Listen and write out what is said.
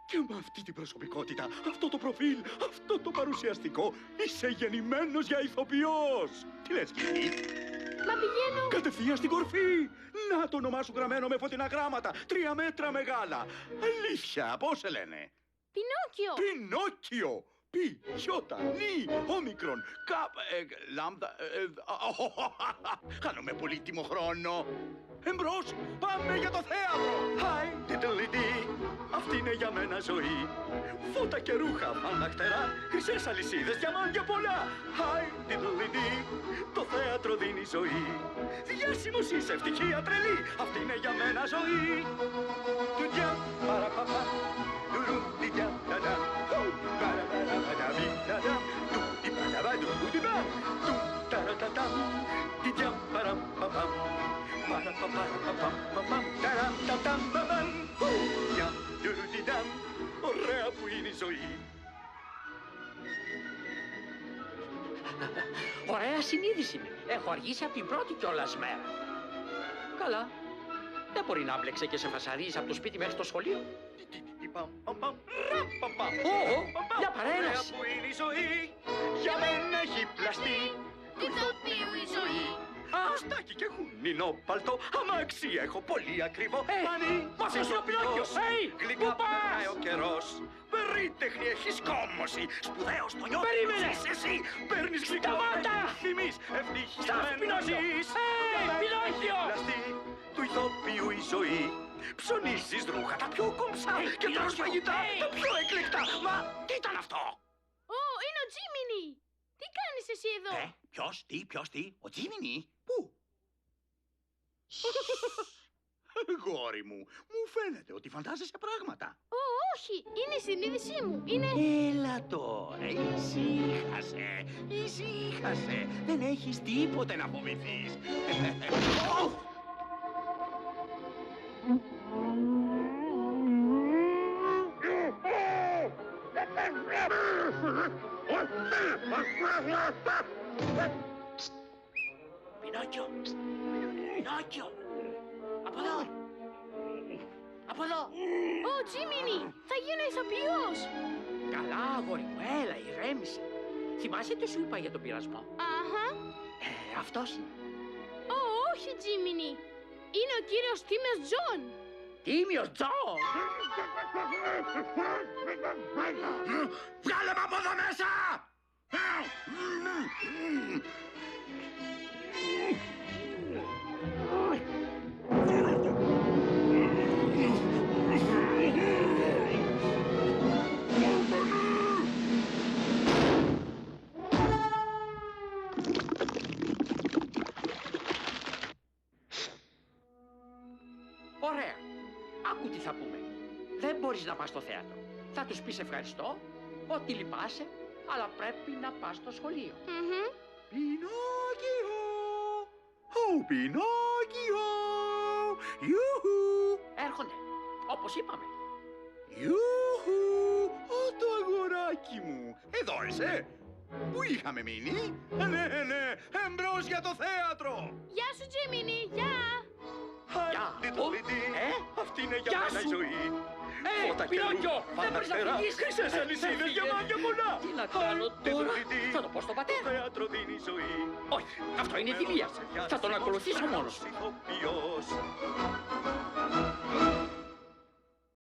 Και με αυτή την προσωπικότητα, αυτό το προφίλ, αυτό το παρουσιαστικό, είσαι γεννημένος για ηθοποιός. Τι λες, Κίνη? Μα πηγαίνω... Κατευθείαν στην κορφή. Να το όνομά σου γραμμένο με φωτεινά γράμματα, 3 μέτρα μεγάλα. Αλήθεια, πώς σε λένε? Πινόκιο! Πινόκιο! Πι, γιώτα, νι, όμικρον, λάμδα... Χάνουμε πολύτιμο χρόνο. Εμπρός, πάμε για το θέατρο! Χάι, τιτλιτί, αυτή είναι για μένα ζωή. Φώτα και ρούχα, φαναχτερά, χρυσές αλυσίδες, διαμάντια πολλά. Χάι, τιτλιτί, το θέατρο δίνει ζωή. Διάσημος είσαι, ευτυχία τρελή, αυτή είναι για μένα ζωή. Τουτιά, παραπαπα, τουρουντιτιά, ταντά, παραπαπαπαδαμι, ταντά, τουτιπαναβαντουτιπα, τουταραταταμ, τιτιά, παραπαπαμ. Ωραία που είναι η ζωή. Ωραία συνείδηση. Έχω αργήσει από την πρώτη κιόλας μέρα. Καλά. Δεν μπορεί να μπλέξε και σε φασαρίζει από το σπίτι μέχρι στο σχολείο. Για παρέναση. Ωραία που είναι η ζωή. Για μένα έχει πλαστεί. Τι τοπίου η ζωή. Αστάκι και χουνινό παλτό, αμάξι έχω πολύ ακριβό. Πανί, μα αυτός είναι ο Πινόκιος. Γλυκά Πού πας? περνάει ο καιρός. Περίτεχνη έχεις κόμμωση. Σπουδαίος το νιώθεις. Περίμενε. Είσαι εσύ. Παίρνεις γλυκά. Σταμάτα. Θυμείς Σταμάτα, ευτυχισμένος Πινόκιο. ζεις. Πινόκιο. Πλαστή του ηθοποιού η ζωή. Ψωνίζεις ρούχα τα πιο κομψά και τρως φαγητά τα πιο εκλεκτά. Μα τι ήταν αυτό? Ω, είναι ο Τζίμινι! Τι κάνεις εσύ εδώ? Ποιος, ο Τζίμινι? Πού? Γόρι μου, μου φαίνεται ότι φαντάζεσαι πράγματα. Ω, όχι! Είναι η συνείδησή μου! Είναι... Έλα τώρα, ησύχασε. Δεν έχεις τίποτε να φοβηθείς. Πινόκιο. Πινόκιο. Από εδώ. Από εδώ. Ω, Τζίμινι! Θα γίνω ηθοποιός! Καλά, αγόρι μου, έλα, ηρέμησε. Θυμάσαι τι σου είπα για τον πειρασμό? Αχα! Αυτός είναι. Ω, όχι, Τζίμινι! Είναι ο κύριος Τίμιος Τζον! Τίμιος Τζον! Βγάλε με από εδώ μέσα! Ωραία. Άκου τι θα πούμε. Δεν μπορείς να πας στο θέατρο. Θα τους πεις ευχαριστώ, ότι λυπάσαι, αλλά πρέπει να πας στο σχολείο. Πινόκιο! Ω, Πινόκιο! Ιούχου! Έρχονται, όπως είπαμε. Ιούχου! Ω, το αγοράκι μου! Εδώ είσαι! Πού είχαμε μείνει? Ναι, εμπρός για το θέατρο! Γεια σου, Τζίμινι! Γεια! Γεια. Αυτή είναι για Γεια μένα η σου. ζωή. Φώτα και Πινόκιο, ρούχα, δεν μπορείς να φαναχτερά, φύγεις. χρυσές αλυσίδες, διαμάντια πολλά. Τι να κάνω τώρα? Θα το πω στον Το πατέρα. θέατρο δίνει ζωή. Όχι, αυτό είναι η δηλία. Θα τον ακολουθήσω μόνος. Ηθοποιός.